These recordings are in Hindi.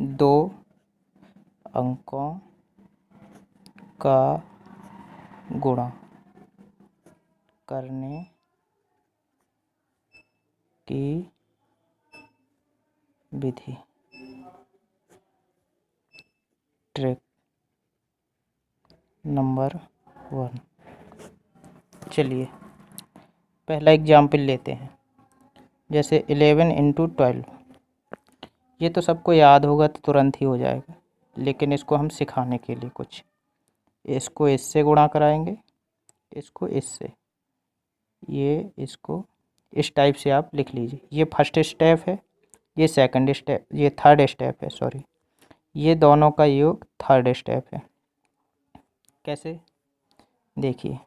दो अंकों का गुणा करने की विधि। Trick number 1। चलिए पहला एग्जाम्पल लेते हैं। जैसे 11 इंटू 12, ये तो सबको याद होगा तो तुरंत ही हो जाएगा, लेकिन इसको हम सिखाने के लिए कुछ इसको इससे गुणा कराएंगे, इसको इससे, ये इसको इस टाइप से आप लिख लीजिए। ये फर्स्ट स्टेप है, ये सेकंड स्टेप, ये थर्ड स्टेप है, सॉरी, ये दोनों का योग थर्ड स्टेप है। कैसे देखिए,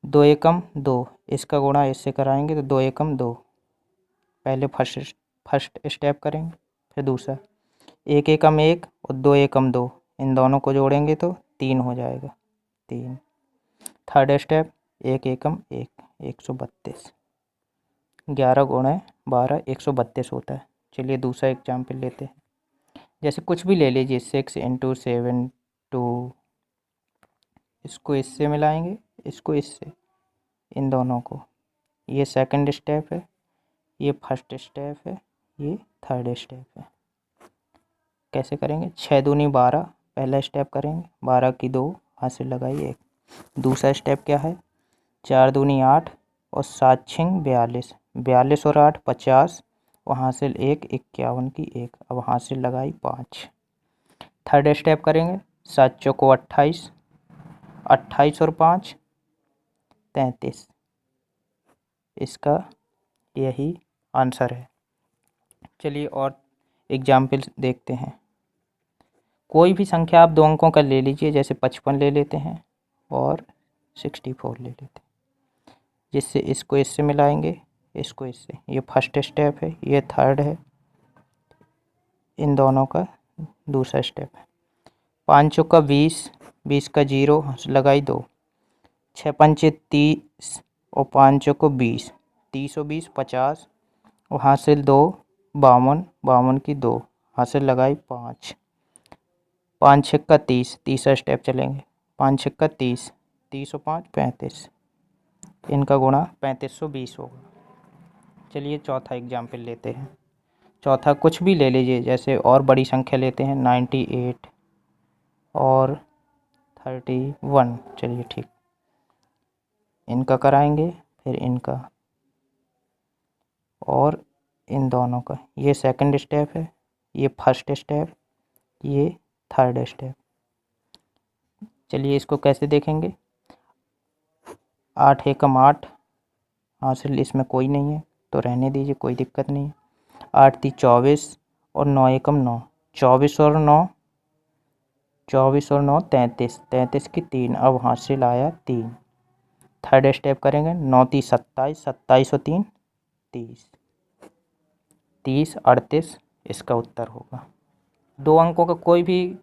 2 एकम 2, इसका गुणा इससे कराएंगे तो 2 एकम 2, पहले फर्स्ट स्टेप करेंगे, फिर दूसरा 1 एकम 1 और 2 एकम 2, इन दोनों को जोड़ेंगे तो 3 हो जाएगा, 3। थर्ड स्टेप 1 एकम 1, 132, 11 गुणे 12 132 होता है। चलिए दूसरा एग्जाम्पल लेते हैं। जैसे कुछ भी ले लीजिए, 6 इंटू 7 2, इसको इससे मिलाएंगे, इसको इससे, इन दोनों को, ये सेकंड स्टेप है, ये फर्स्ट स्टेप है, ये थर्ड स्टेप है। कैसे करेंगे, 6 दूनी 12, पहला स्टेप करेंगे, 12 की 2, हाथ से लगाइए 1। दूसरा स्टेप क्या है, 4 दूनी 8 और 7 छिंग 42, 42 और 8 50, वहाँ से 1 51 की 1, अब हाथ से लगाई 5। थर्ड स्टेप करेंगे, 7 चौको 28, 28 और 5 33, इसका यही आंसर है। चलिए और एग्जाम्पल देखते हैं। कोई भी संख्या आप 2 अंकों का ले लीजिए, जैसे 55 ले लेते हैं और 64 ले लेते हैं, जिससे इसको इससे मिलाएंगे, इसको इससे, ये फर्स्ट स्टेप है, ये थर्ड है, इन दोनों का दूसरा स्टेप है। 5 चौका 20, 20 का 0 लगाई 2, 6 पंचे 30 और 5 चौको 20, 30 और 20 50, और हासिल 2 52, 52 की 2, हासिल लगाई 5, 5 छक्का 30, तीसरा स्टेप चलेंगे, 5 छक्का 30, 30 और 5 35, इनका गुणा 3520 होगा। चलिए चौथा एग्जाम्पल लेते हैं। चौथा कुछ भी ले लीजिए, जैसे और बड़ी संख्या लेते हैं, 98 और 31। चलिए ठीक, इनका कराएंगे, फिर इनका और इन दोनों का, ये सेकंड स्टेप है, ये फर्स्ट स्टेप, ये थर्ड स्टेप। चलिए इसको कैसे देखेंगे, 8 एकम 8, हासिल इसमें कोई नहीं है तो रहने दीजिए, कोई दिक्कत नहीं है। 8 × 3 = 24 और 9 एकम 9, 24 और 9, 24 और 9 33, 33 की 3, अब हासिल आया 3। थर्ड स्टेप करेंगे, 9 × 3 = 27, 27 और 3 30, 30 38, इसका उत्तर होगा। दो अंकों का कोई भी,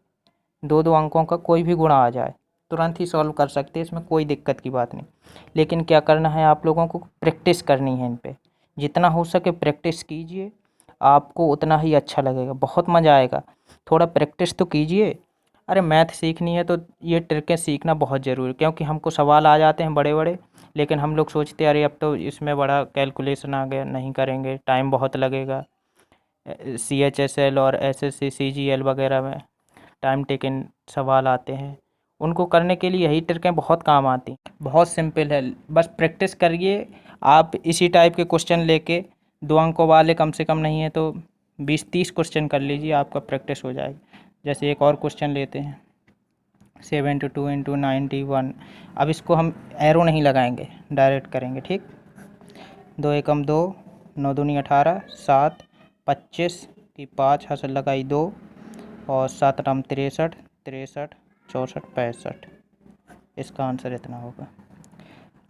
दो अंकों का कोई भी गुणा आ जाए तुरंत ही सॉल्व कर सकते हैं, इसमें कोई दिक्कत की बात नहीं। लेकिन क्या करना है, आप लोगों को प्रैक्टिस करनी है इन पे, जितना हो सके प्रैक्टिस कीजिए, आपको उतना ही अच्छा लगेगा, बहुत मज़ा आएगा। थोड़ा प्रैक्टिस तो कीजिए। अरे मैथ सीखनी है तो ये ट्रिकें सीखना बहुत ज़रूरी है, क्योंकि हमको सवाल आ जाते हैं बड़े बड़े, लेकिन हम लोग सोचते हैं अरे अब तो इसमें बड़ा कैलकुलेशन आ गया, नहीं करेंगे, टाइम बहुत लगेगा। CHSL और SSC CGL वगैरह में टाइम टेकन सवाल आते हैं, उनको करने के लिए यही ट्रिकें बहुत काम आती हैं। बहुत सिंपल है, बस प्रैक्टिस करिए। आप इसी टाइप के क्वेश्चन लेके 2 अंकों वाले कम से कम नहीं है तो 20-30 क्वेश्चन कर लीजिए, आपका प्रैक्टिस हो जाएगी। जैसे एक और क्वेश्चन लेते हैं, 72 × 91। अब इसको हम एरो नहीं लगाएंगे, डायरेक्ट करेंगे, ठीक। 2 एकम 2, 9 दूनी 18, 7 25 की 5, हासिल लगाई 2, और 7 8 63, 63 64 65, इसका आंसर इतना होगा।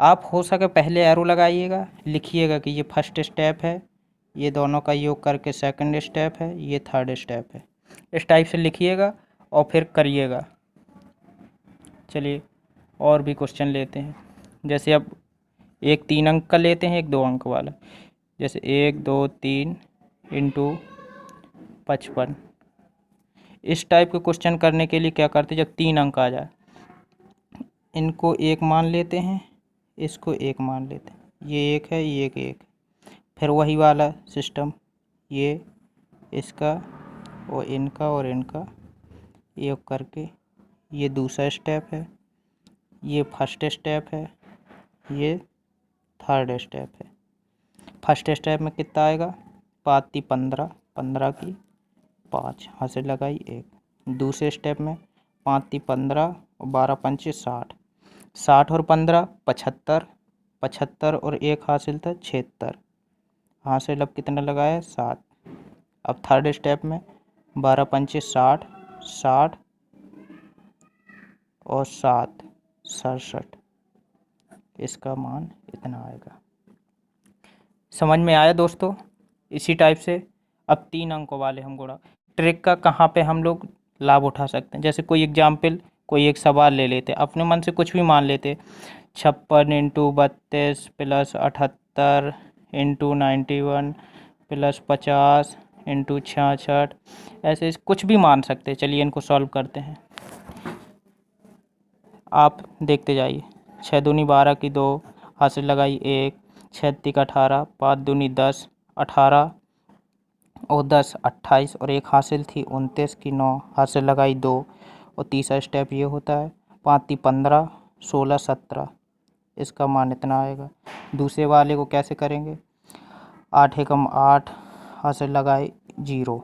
आप हो सके पहले एरो लगाइएगा, लिखिएगा कि ये फर्स्ट स्टेप है, ये दोनों का योग करके सेकंड स्टेप है, ये थर्ड स्टेप है, इस टाइप से लिखिएगा और फिर करिएगा। चलिए और भी क्वेश्चन लेते हैं। जैसे अब एक 3 अंक का लेते हैं, एक 2 अंक वाला। जैसे 1 2 3 इंटू 55। इस टाइप के क्वेश्चन करने के लिए क्या करते, जब 3 अंक आ जाए इनको 1 मान लेते हैं, इसको 1 मान लेते हैं, ये 1 है, ये 1, फिर वही वाला सिस्टम, ये इसका और इनका योग करके, ये दूसरा स्टेप है, ये फर्स्ट स्टेप है, ये थर्ड स्टेप है। फर्स्ट स्टेप में कितना आएगा, 5 × 15, 15 की 5, हासिल लगाई 1। दूसरे स्टेप में 5 × 15 और 12 × 5 = 60, 60 और 15 75, 75 और 1 हासिल था 76, हासिल अब कितना लगाया 7। अब थर्ड स्टेप में 12 × 5 = 60, 60 और 7 67, इसका मान इतना आएगा। समझ में आया दोस्तों? इसी टाइप से अब 3 अंकों वाले हम गुणा ट्रिक का कहाँ पे हम लोग लाभ उठा सकते हैं। जैसे कोई एग्जाम्पल, कोई एक सवाल ले लेते, अपने मन से कुछ भी मान लेते, 56 × 32 + 78 × 91 + 50 × 66, ऐसे कुछ भी मान सकते हैं। चलिए इनको सॉल्व करते हैं, आप देखते जाइए। 6 दूनी 12 की 2, हासिल लगाई 1, 6 × 3 = 18, 5 दूनी 10, 18 और 10 28 और 1 हासिल थी 29 की 9, हासिल लगाई 2। और तीसरा स्टेप ये होता है 5 × 15 16 17, इसका मान इतना आएगा। दूसरे वाले को कैसे करेंगे, 8 × 8, हासिल लगाए 0,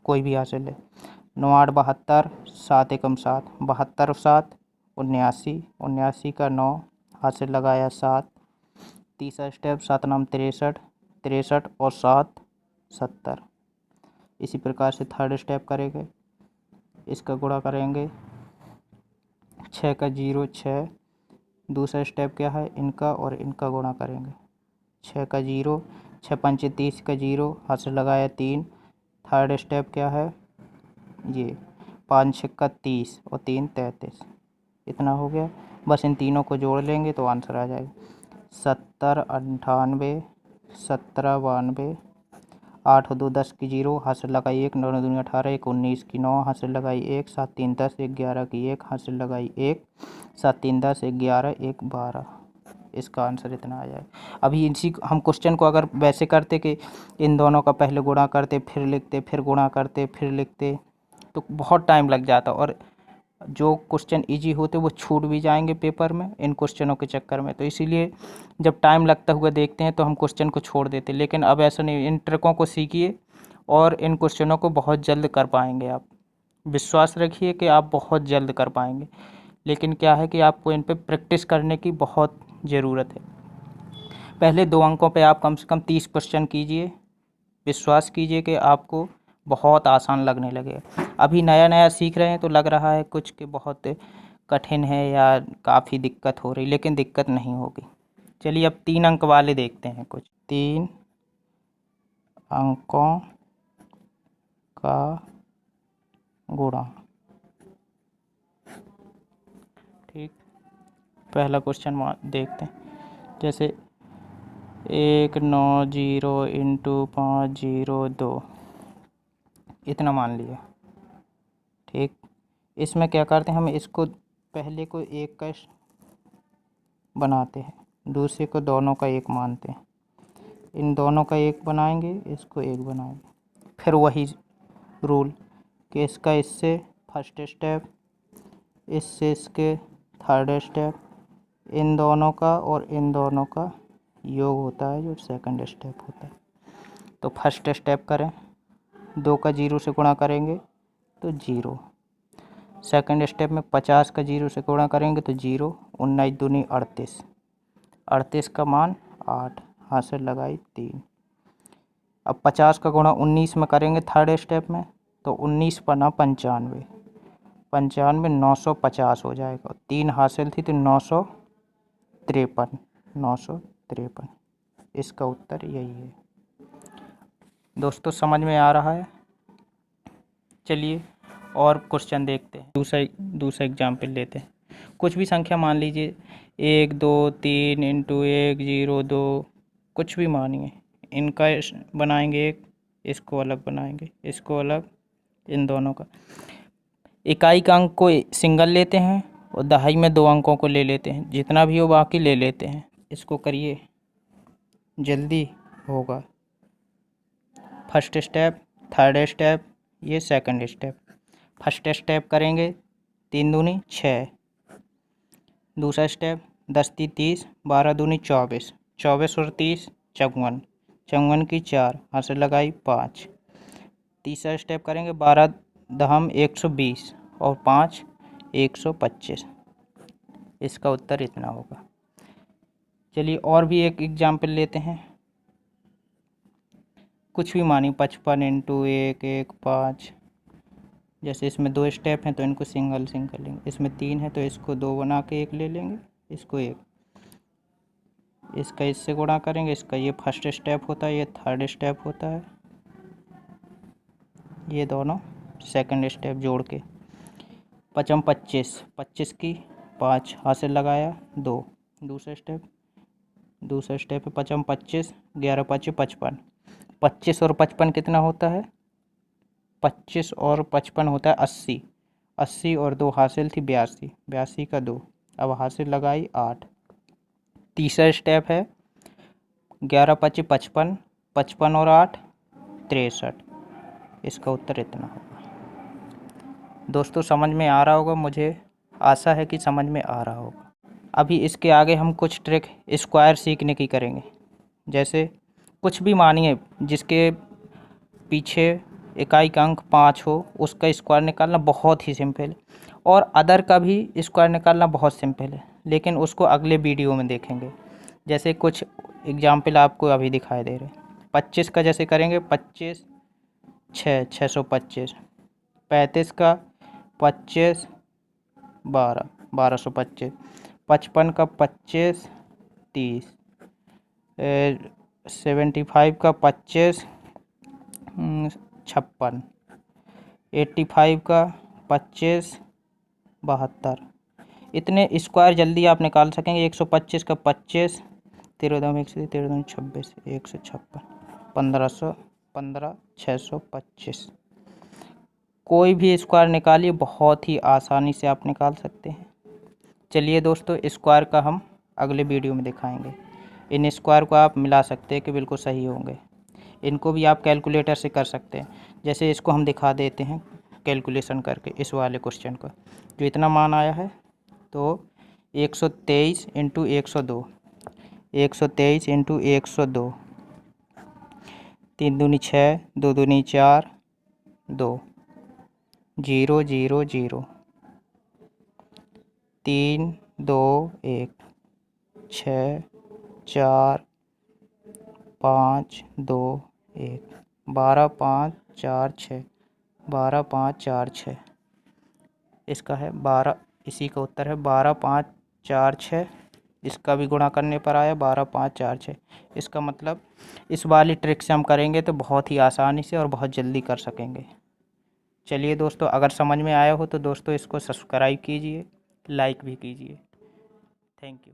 कोई भी हासिल है, 9 × 8 = 72, 7 × 7 = 72 और 7 79, 79 का 9, हासिल लगाया 7। तीसरा स्टेप 7 × 9 = 63, 63 और 7 70। इसी प्रकार से थर्ड स्टेप करेंगे, इसका गुणा करेंगे 6 का 0 6। दूसरा स्टेप क्या है, इनका और इनका गुणा करेंगे, 6 का 0, 6 × 5 = 30 का 0, हासिल लगाया 3। थर्ड स्टेप क्या है, ये 5 × 6 = 30 और 3 33, इतना हो गया। बस इन तीनों को जोड़ लेंगे तो आंसर आ जाएगा 70 98 17 92। 8 और 2 10 की 0, हासिल लगाई 1, 9 दूनी 18, 1 19 की 9, हासिल लगाई 1, 7 3 10, 1 11 की 1, हासिल लगाई 1, 7 3 10, 1 11, 1 12, इसका आंसर इतना आ जाए। अभी इसी हम क्वेश्चन को अगर वैसे करते कि इन दोनों का पहले गुणा करते, फिर लिखते, फिर गुणा करते, फिर लिखते, तो बहुत टाइम लग जाता और जो क्वेश्चन इजी होते वो छूट भी जाएंगे पेपर में इन क्वेश्चनों के चक्कर में। तो इसीलिए जब टाइम लगता हुआ देखते हैं तो हम क्वेश्चन को छोड़ देते, लेकिन अब ऐसा नहीं, इन ट्रिकों को सीखिए और इन क्वेश्चनों को बहुत जल्द कर पाएंगे आप। विश्वास रखिए कि आप बहुत जल्द कर पाएंगे, लेकिन क्या है कि आपको इन पर प्रैक्टिस करने की बहुत ज़रूरत है। पहले 2 अंकों पे आप कम से कम 30 क्वेश्चन कीजिए, विश्वास कीजिए कि आपको बहुत आसान लगने लगेगा। अभी नया नया सीख रहे हैं तो लग रहा है कुछ कि बहुत कठिन है या काफ़ी दिक्कत हो रही, लेकिन दिक्कत नहीं होगी। चलिए अब 3 अंक वाले देखते हैं कुछ। 3 अंकों का गुणा, ठीक। पहला क्वेश्चन देखते हैं, जैसे 190 × 502, इतना मान लिया, ठीक। इसमें क्या करते हैं, हम इसको पहले को 1 का बनाते हैं, दूसरे को दोनों का 1 मानते हैं, इन दोनों का 1 बनाएंगे, इसको 1 बनाएंगे। फिर वही रूल कि इसका इससे फर्स्ट स्टेप, इससे इसके थर्ड स्टेप, इन दोनों का और इन दोनों का योग होता है जो सेकंड स्टेप होता है। तो फर्स्ट स्टेप करें, 2 का 0 से गुणा करेंगे तो 0। सेकंड स्टेप में 50 का 0 से गुणा करेंगे तो 0। 19 दूनी 38, 38 का मान 8, हासिल लगाई 3। अब 50 का गुणा 19 में करेंगे थर्ड स्टेप में, तो 19 पन्ना 95, 95 950 हो जाएगा, 3 हासिल थी तो 953, 953, इसका उत्तर यही है। दोस्तों समझ में आ रहा है? चलिए और क्वेश्चन देखते हैं, दूसरा एग्जाम्पल लेते हैं। कुछ भी संख्या मान लीजिए, 1 2 3 × 1 0 2, कुछ भी मानिए, इनका बनाएंगे 1 इसको अलग बनाएंगे, इसको अलग, इन दोनों का। इकाई का अंक को सिंगल लेते हैं और दहाई में 2 अंकों को ले लेते हैं, जितना भी हो बाकी ले लेते हैं। इसको करिए, जल्दी होगा। फर्स्ट स्टेप, थर्ड स्टेप, ये सेकंड स्टेप। फर्स्ट स्टेप करेंगे 3 दूनी 6। दूसरा स्टेप 10 × 30, 12 दूनी 24, 24 और 30 54, 54 की 4, हाथ से लगाई 5। तीसरा स्टेप करेंगे 12 दहम 120 और 5 125। इसका उत्तर इतना होगा। चलिए और भी एक एग्जाम्पल लेते हैं। कुछ भी मानिए 55 × 1 1 5। जैसे इसमें 2 स्टेप हैं तो इनको सिंगल सिंगल लेंगे, इसमें 3 है तो इसको 2 बना के 1 ले लेंगे, इसको 1, इसका इससे गुणा करेंगे, इसका ये फर्स्ट स्टेप होता है, ये थर्ड स्टेप होता है, ये दोनों सेकंड स्टेप जोड़ के। 55 25, 25 की 5, हाथ से लगाया 2। दूसरा स्टेप है 55 25, 11 5 55। 25 और 55 कितना होता है? 25 और 55 होता है 80। 80 और 2 हासिल थी 82, 82 का 2, अब हासिल लगाई 8। तीसरा स्टेप है 11 5 55, 55 और 8 63। इसका उत्तर इतना होगा। दोस्तों समझ में आ रहा होगा, मुझे आशा है कि समझ में आ रहा होगा। अभी इसके आगे हम कुछ ट्रिक स्क्वायर सीखने की करेंगे। जैसे कुछ भी मानिए जिसके पीछे इकाई का अंक 5 हो, उसका स्क्वायर निकालना बहुत ही सिंपल है, और अदर का भी स्क्वायर निकालना बहुत सिंपल है, लेकिन उसको अगले वीडियो में देखेंगे। जैसे कुछ एग्जाम्पल आपको अभी दिखाई दे रहे हैं। 25 का जैसे करेंगे 25 6 625, 35 का 25 12 1225, 55 का 25 30, 75 का 25 56, 85 का 25 72। इतने स्क्वायर जल्दी आप निकाल सकेंगे। 125 का 25, 13 13 26, 156, 1515 625। कोई भी स्क्वायर निकालिए, बहुत ही आसानी से आप निकाल सकते हैं। चलिए दोस्तों, स्क्वायर का हम अगले वीडियो में दिखाएंगे। इन स्क्वायर को आप मिला सकते हैं कि बिल्कुल सही होंगे। इनको भी आप कैलकुलेटर से कर सकते हैं। जैसे इसको हम दिखा देते हैं कैलकुलेशन करके, इस वाले क्वेश्चन को जो इतना मान आया है, तो 123 × 102, 123 × 102, 3 दूनी 6, 2 दूनी 4, 2 0 0 0, 3 2 1, 6 4 5 2 1, 12 5 4 6, 12 5 4 6। इसका है 12, इसी का उत्तर है 12 5 4 6। इसका भी गुणा करने पर आया 12 5 4 6। इसका मतलब इस वाली ट्रिक से हम करेंगे तो बहुत ही आसानी से और बहुत जल्दी कर सकेंगे। चलिए दोस्तों, अगर समझ में आया हो तो दोस्तों इसको सब्सक्राइब कीजिए, लाइक भी कीजिए। Thank you.